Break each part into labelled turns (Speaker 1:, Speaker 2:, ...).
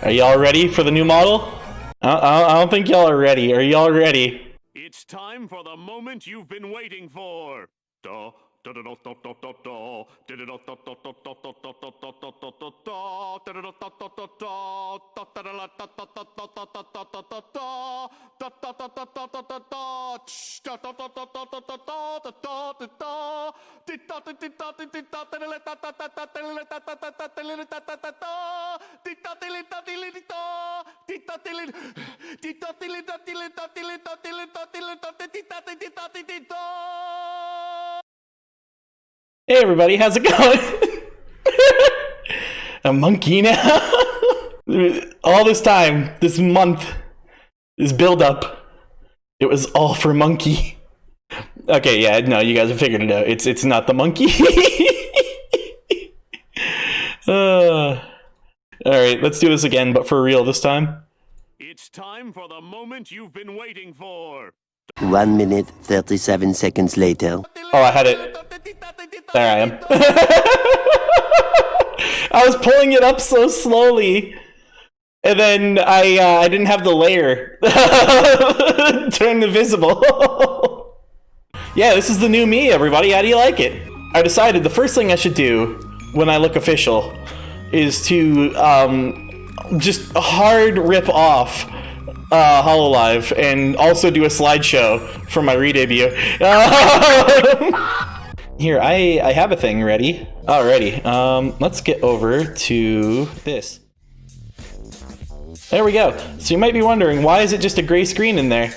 Speaker 1: Are y'all ready for the new model? I don't think y'all are ready. Are y'all ready?
Speaker 2: It's time for the moment you've been waiting for.
Speaker 1: Hey everybody, how's it going? A monkey now? All this time, this month, this build up, it was all for monkey. Okay, yeah, no, you guys have figured it out. It's not the monkey. Alright, let's do this again, but for real this time.
Speaker 2: It's time for the moment you've been waiting for.
Speaker 3: 1 minute, 37 seconds later.
Speaker 1: Oh, I had it. There I am. I was pulling it up so slowly, and then I didn't have the layer turned invisible. Yeah, this is the new me, everybody. How do you like it? I decided the first thing I should do when I look official is to just hard rip off Hololive and also do a slideshow for my re-debut. Here, I have a thing ready. Alrighty, let's get over to this. There we go. So you might be wondering, why is it just a gray screen in there?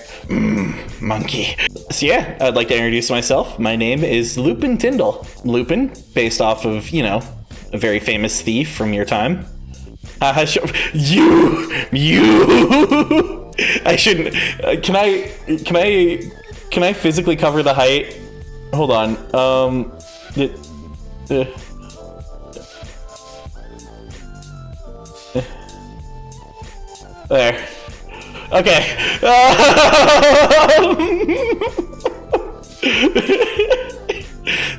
Speaker 1: Monkey. So yeah, I'd like to introduce myself. My name is Lupin Tindal. Lupin, based off of, you know, a very famous thief from your time. You! I shouldn't. Can I physically cover the height? Hold on. There. Okay.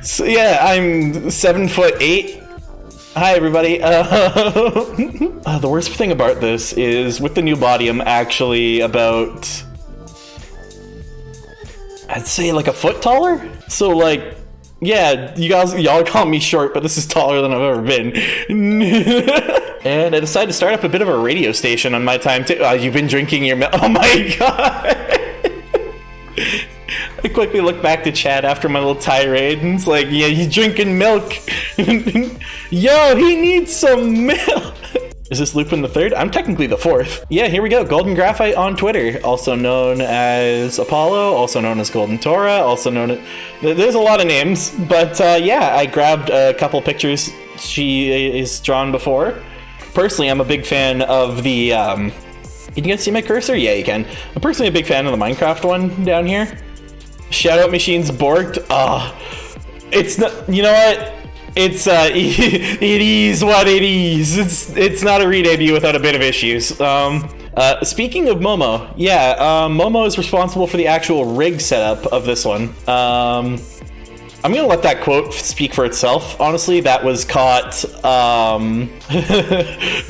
Speaker 1: So yeah, I'm 7'8". Hi everybody. The worst thing about this is with the new body, I'm actually about, I'd say like a foot taller. So like, yeah, y'all call me short, but this is taller than I've ever been. And I decided to start up a bit of a radio station on my time too. You've been drinking your milk. Oh my god. I quickly look back to chat after my little tirade, and it's like, yeah, he's drinking milk. Yo, he needs some milk. Is this Lupin the third? I'm technically the fourth. Yeah, here we go. Golden Graphite on Twitter, also known as Apollo, also known as Golden Tora, also known as... There's a lot of names, but yeah, I grabbed a couple pictures she is drawn before. Personally, I'm a big fan of the... Can you guys see my cursor? Yeah, you can. I'm personally a big fan of the Minecraft one down here. Shoutout Machines borked. It's not, you know what? It's it is what it is. It's not a re-debut without a bit of issues. Speaking of Momo, yeah, Momo is responsible for the actual rig setup of this one. I'm gonna let that quote speak for itself. Honestly, that was caught.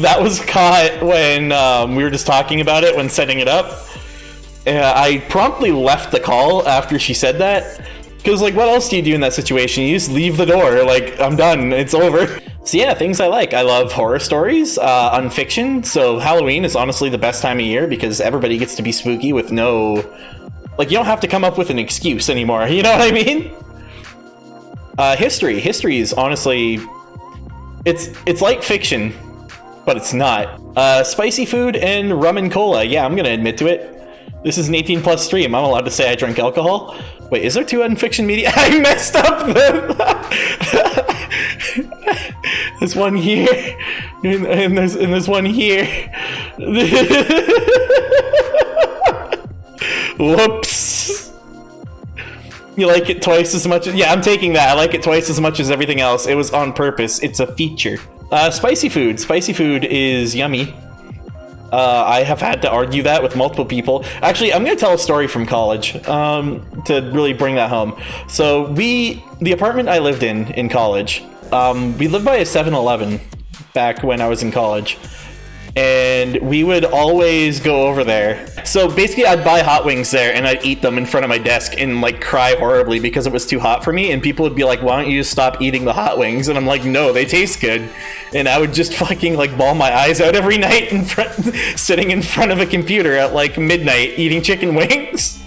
Speaker 1: That was caught when we were just talking about it when setting it up. I promptly left the call after she said that, because like, what else do you do in that situation? You just leave the door, like, I'm done, it's over. So yeah, things I like. I love horror stories, unfiction, so Halloween is honestly the best time of year because everybody gets to be spooky with no... Like, you don't have to come up with an excuse anymore, you know what I mean? History. History is honestly... It's like fiction, but it's not. Spicy food and rum and cola. Yeah, I'm gonna admit to it. This is an 18+ stream. I'm allowed to say I drink alcohol. Wait, is there two unfiction media? I messed up them. There's one here, and there's one here. Whoops. You like it twice as much as... Yeah, I'm taking that. I like it twice as much as everything else. It was on purpose. It's a feature. Spicy food. Spicy food is yummy. I have had to argue that with multiple people. Actually, I'm going to tell a story from college to really bring that home. So the apartment I lived in college, we lived by a 7-Eleven back when I was in college. and we would always go over there. So basically I'd buy hot wings there and I'd eat them in front of my desk and like cry horribly because it was too hot for me, and people would be like, why don't you just stop eating the hot wings? And I'm like, no, they taste good. And I would just fucking like bawl my eyes out every night in front, sitting in front of a computer at like midnight eating chicken wings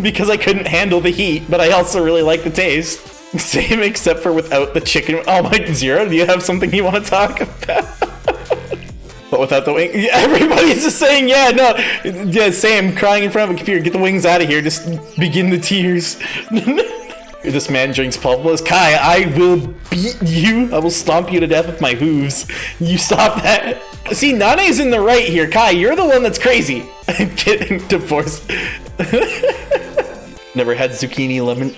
Speaker 1: because I couldn't handle the heat, but I also really like the taste. Same except for without the chicken. Oh my, Zero, do you have something you want to talk about? But without the wing, everybody's just saying, yeah, no, yeah, same, crying in front of a computer, get the wings out of here, just begin the tears. This man drinks pulp. Kai, I will beat you. I will stomp you to death with my hooves. You stop that. See, Nane's in the right here. Kai, you're the one that's crazy. I'm getting divorced. Never had zucchini lemon.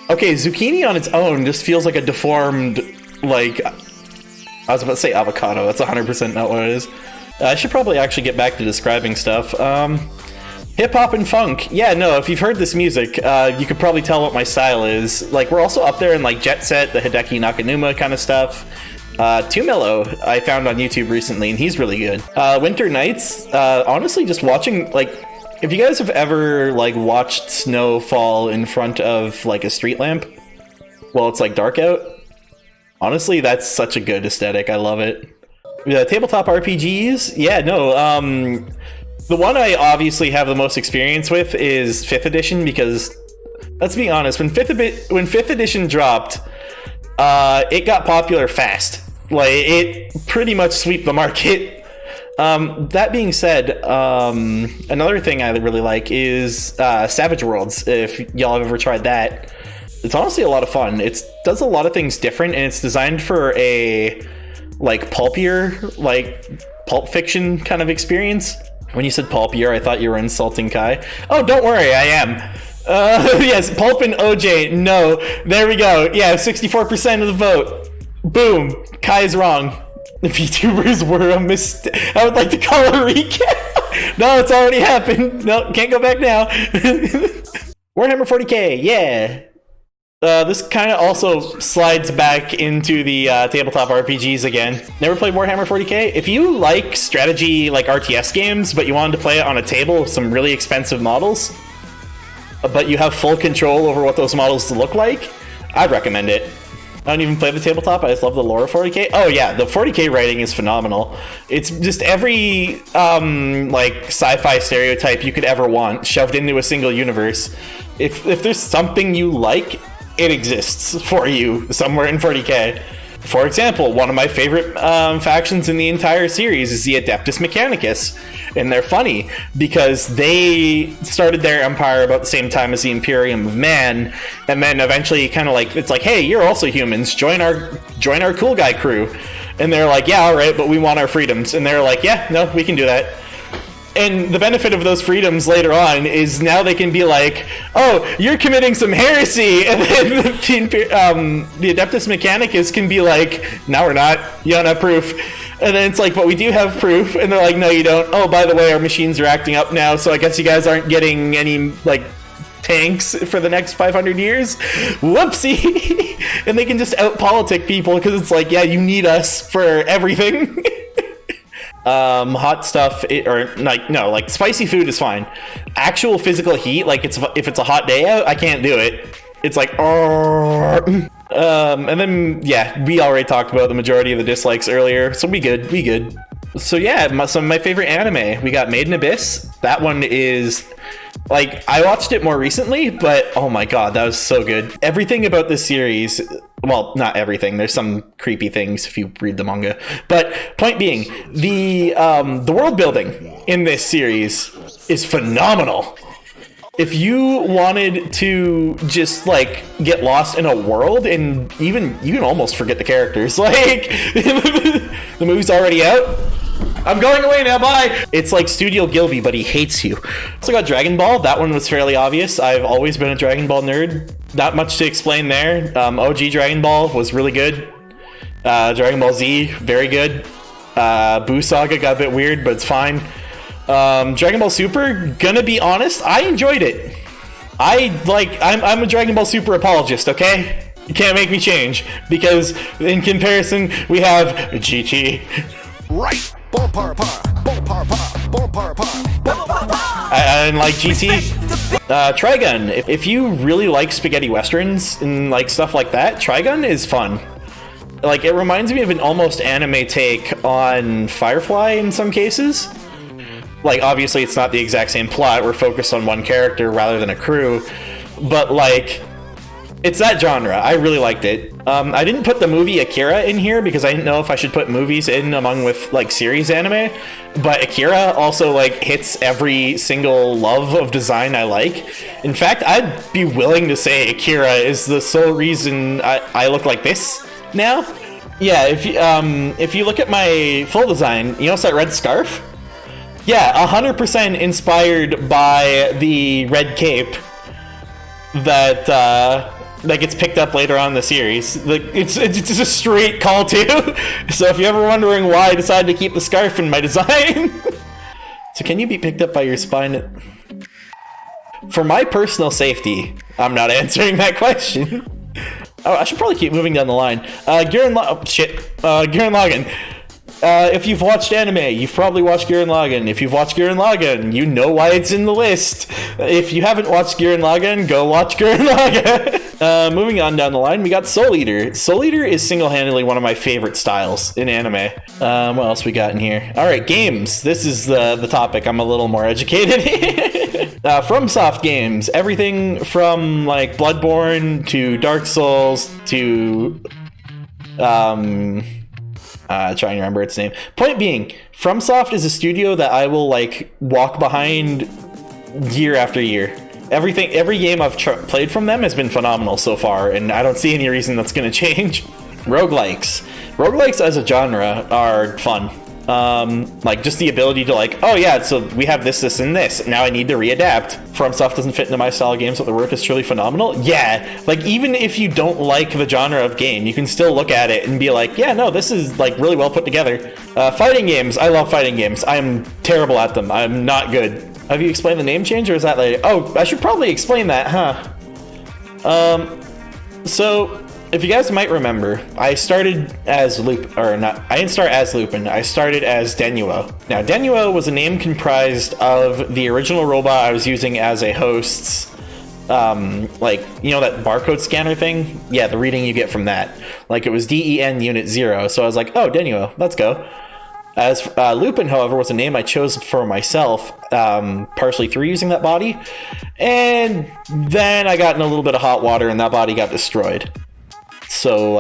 Speaker 1: Okay, zucchini on its own just feels like a deformed, like, I was about to say avocado. That's 100% not what it is. I should probably actually get back to describing stuff. Hip-hop and funk. Yeah, no, if you've heard this music, you could probably tell what my style is. Like, we're also up there in, like, Jet Set, the Hideki Nakanuma kind of stuff. Too Mellow, I found on YouTube recently, and he's really good. Winter Nights, honestly, just watching, like, if you guys have ever, like, watched snow fall in front of, like, a street lamp while it's, like, dark out, honestly, that's such a good aesthetic. I love it. Yeah, tabletop RPGs? Yeah, no, the one I obviously have the most experience with is 5th edition, because, let's be honest, when 5th edition dropped, it got popular fast. Like, it pretty much swept the market. That being said, another thing I really like is Savage Worlds, if y'all have ever tried that. It's honestly a lot of fun. It does a lot of things different, and it's designed for a, like, pulpier, like, pulp fiction kind of experience. When you said pulpier, I thought you were insulting Kai. Oh, don't worry, I am. Yes, pulp and OJ, no. There we go. Yeah, 64% of the vote. Boom. Kai's wrong. The VTubers were a mistake. I would like to call a recap. No, it's already happened. No, can't go back now. Warhammer 40k, yeah. This kind of also slides back into the tabletop RPGs again. Never played Warhammer 40k? If you like strategy, like RTS games, but you wanted to play it on a table with some really expensive models, but you have full control over what those models look like, I'd recommend it. I don't even play the tabletop, I just love the lore of 40k. Oh yeah, the 40k writing is phenomenal. It's just every like sci-fi stereotype you could ever want shoved into a single universe. If there's something you like, it exists for you somewhere in 40k. For example, one of my favorite factions in the entire series is the Adeptus Mechanicus, and they're funny because they started their empire about the same time as the Imperium of Man, and then eventually kind of like, it's like, hey, you're also humans, join our cool guy crew. And they're like, yeah, all right, but we want our freedoms. And they're like, yeah, no, we can do that. And the benefit of those freedoms later on is now they can be like, oh, you're committing some heresy. And then the Adeptus Mechanicus can be like, no, we're not. You don't have proof. And then it's like, but we do have proof. And they're like, no, you don't. Oh, by the way, our machines are acting up now, so I guess you guys aren't getting any, like, tanks for the next 500 years. Whoopsie. And they can just out-politic people because it's like, yeah, you need us for everything. Hot stuff, like spicy food is fine. Actual physical heat, like if it's a hot day out, I can't do it. It's like, and then yeah, we already talked about the majority of the dislikes earlier, so we good. So yeah, some of my favorite anime, we got Made in Abyss. That one is, like, I watched it more recently, but oh my god, that was so good. Everything about this series, well, not everything, there's some creepy things if you read the manga, but point being, the world building in this series is phenomenal. If you wanted to just, like, get lost in a world, and even, you can almost forget the characters, like, the movie's already out. I'm going away now, bye! It's like Studio Gilby, but he hates you. Also got Dragon Ball, that one was fairly obvious. I've always been a Dragon Ball nerd. Not much to explain there. OG Dragon Ball was really good. Dragon Ball Z, very good. Buu Saga got a bit weird, but it's fine. Dragon Ball Super, gonna be honest, I enjoyed it. I'm a Dragon Ball Super apologist, okay? You can't make me change, because in comparison, we have GT,
Speaker 4: Right. Bull par par. Bull par par. Bull par par. Bull par par.
Speaker 1: I didn't like GT. Trigun. If you really like spaghetti westerns and like stuff like that, Trigun is fun. Like, it reminds me of an almost anime take on Firefly in some cases. Like, obviously it's not the exact same plot. We're focused on one character rather than a crew. But, like, it's that genre. I really liked it. I didn't put the movie Akira in here because I didn't know if I should put movies in among with, like, series anime. But Akira also, like, hits every single love of design I like. In fact, I'd be willing to say Akira is the sole reason I look like this now. Yeah, if you look at my full design, you notice that red scarf? Yeah, 100% inspired by the red cape that gets picked up later on in the series. Like, it's just a straight call to. So if you're ever wondering why I decided to keep the scarf in my design. So can you be picked up by your spine? For my personal safety, I'm not answering that question. Oh, I should probably keep moving down the line. Gurren Lagann. If you've watched anime, you've probably watched Gurren Lagann. If you've watched Gurren Lagann, you know why it's in the list. If you haven't watched Gurren Lagann, go watch Gurren Lagann. Moving on down the line, we got Soul Eater. Soul Eater is single-handedly one of my favorite styles in anime. What else we got in here? All right, games. This is the topic. I'm a little more educated. FromSoft games, everything from like Bloodborne to Dark Souls to trying to remember its name. Point being, FromSoft is a studio that I will like walk behind year after year. Every game I've played from them has been phenomenal so far, and I don't see any reason that's going to change. Roguelikes as a genre are fun. Like just the ability to like, oh yeah, so we have this, and this. Now I need to readapt. FromSoft doesn't fit into my style of games, but the work is truly phenomenal. Yeah, like even if you don't like the genre of game, you can still look at it and be like, yeah, no, this is like really well put together. Fighting games, I love fighting games. I'm terrible at them. I'm not good. Have you explained the name change, or is that like, oh, I should probably explain that, huh? So if you guys might remember, I started as Lupin, or not, I didn't start as Lupin, I started as Denuo. Now, Denuo was a name comprised of the original robot I was using as a host's, like, you know that barcode scanner thing? Yeah, the reading you get from that. Like, it was DEN Unit 0, so I was like, oh, Denuo, let's go. As Lupin, however, was a name I chose for myself, partially through using that body, and then I got in a little bit of hot water and that body got destroyed. So,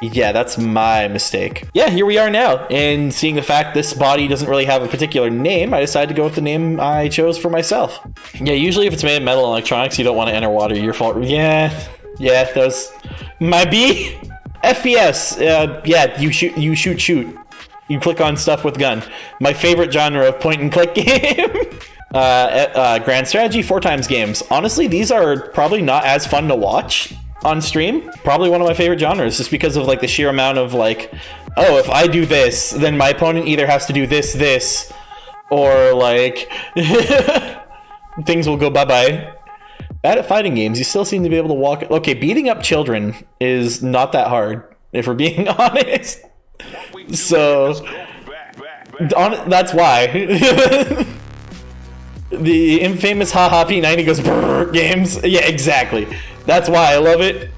Speaker 1: yeah, that's my mistake. Yeah, here we are now, and seeing the fact this body doesn't really have a particular name, I decided to go with the name I chose for myself. Yeah, usually if it's made of metal and electronics, you don't want to enter water, your fault. Yeah, that was my B. FPS, yeah, you shoot. You click on stuff with gun. My favorite genre of point-and-click game. Grand Strategy, 4x games. Honestly, these are probably not as fun to watch on stream. Probably one of my favorite genres, just because of like the sheer amount of like, oh, if I do this, then my opponent either has to do this, or like things will go bye-bye. Bad at fighting games, you still seem to be able to walk. Okay, beating up children is not that hard, if we're being honest. So that's why. The infamous haha P90 goes brrr games. Yeah, exactly. That's why I love it.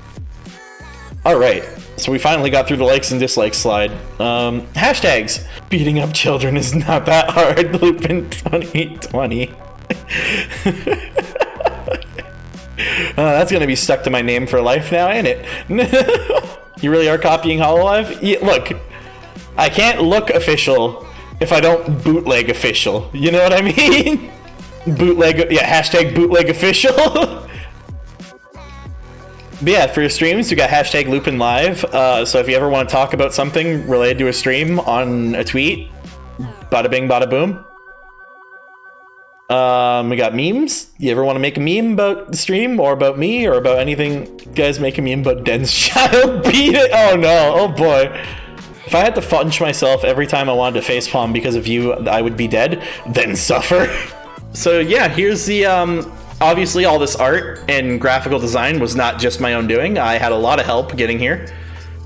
Speaker 1: Alright, so we finally got through the likes and dislikes slide. Hashtags. Beating up children is not that hard. Lupin 2020. That's gonna be stuck to my name for life now, ain't it? You really are copying Hololive? Yeah, look, I can't look official if I don't bootleg official. You know what I mean? Bootleg, yeah, hashtag bootleg official. But yeah, for your streams, we got hashtag Lupin Live. So if you ever want to talk about something related to a stream on a tweet, bada bing, bada boom. We got memes. You ever want to make a meme about the stream or about me or about anything? You guys make a meme about Den's child. Beat it. Oh no. Oh boy. If I had to punch myself every time I wanted to facepalm because of you, I would be dead. Then suffer. So yeah, here's the, obviously all this art and graphical design was not just my own doing. I had a lot of help getting here.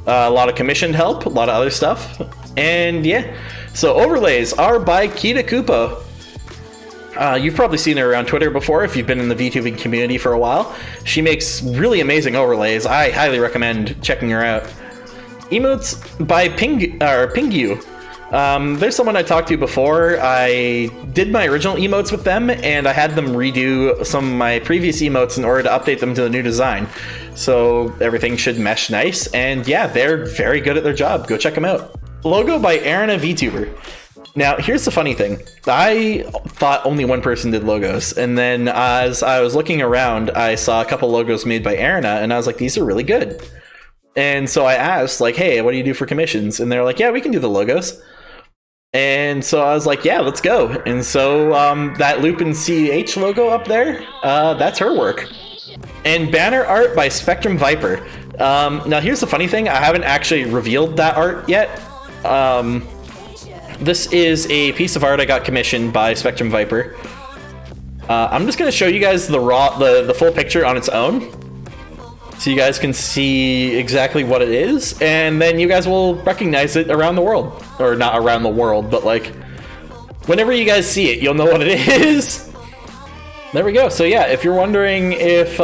Speaker 1: A lot of commissioned help, a lot of other stuff. And yeah, so overlays are by Kita Kupo. You've probably seen her on Twitter before if you've been in the VTubing community for a while. She makes really amazing overlays. I highly recommend checking her out. Emotes by Pingu. There's someone I talked to before. I did my original emotes with them, and I had them redo some of my previous emotes in order to update them to the new design. So everything should mesh nice, and yeah, they're very good at their job. Go check them out. Logo by Arina VTuber. Now, here's the funny thing. I thought only one person did logos, and then as I was looking around, I saw a couple logos made by Arina, and I was like, these are really good. And so I asked, like, hey, what do you do for commissions? And they're like, yeah, we can do the logos. And so I was like, yeah, let's go. And so that Lupin CH logo up there, that's her work. And banner art by Spectrum Viper. Now, here's the funny thing. I haven't actually revealed that art yet. This is a piece of art I got commissioned by Spectrum Viper. I'm just going to show you guys the full picture on its own, so you guys can see exactly what it is, and then you guys will recognize it around the world. Or not around the world, but like, whenever you guys see it, you'll know what it is. There we go. So yeah, if you're wondering if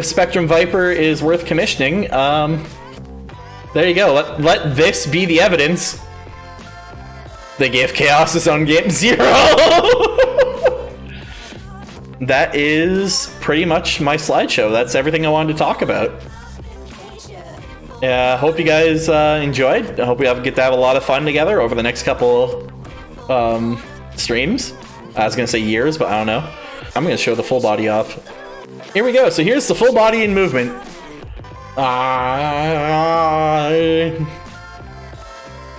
Speaker 1: Spectrum Viper is worth commissioning, there you go. Let this be the evidence. They gave Chaos his own game 0. That is pretty much my slideshow. That's everything I wanted to talk about. Yeah, hope you guys enjoyed. I hope we get to have a lot of fun together over the next couple streams. I was gonna say years, but I don't know. I'm gonna show the full body off. Here we go. So here's the full body in movement.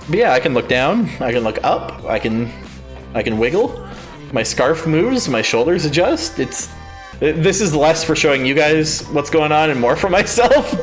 Speaker 1: But yeah, I can look down, I can look up, I can wiggle. My scarf moves, my shoulders adjust. This is less for showing you guys what's going on and more for myself.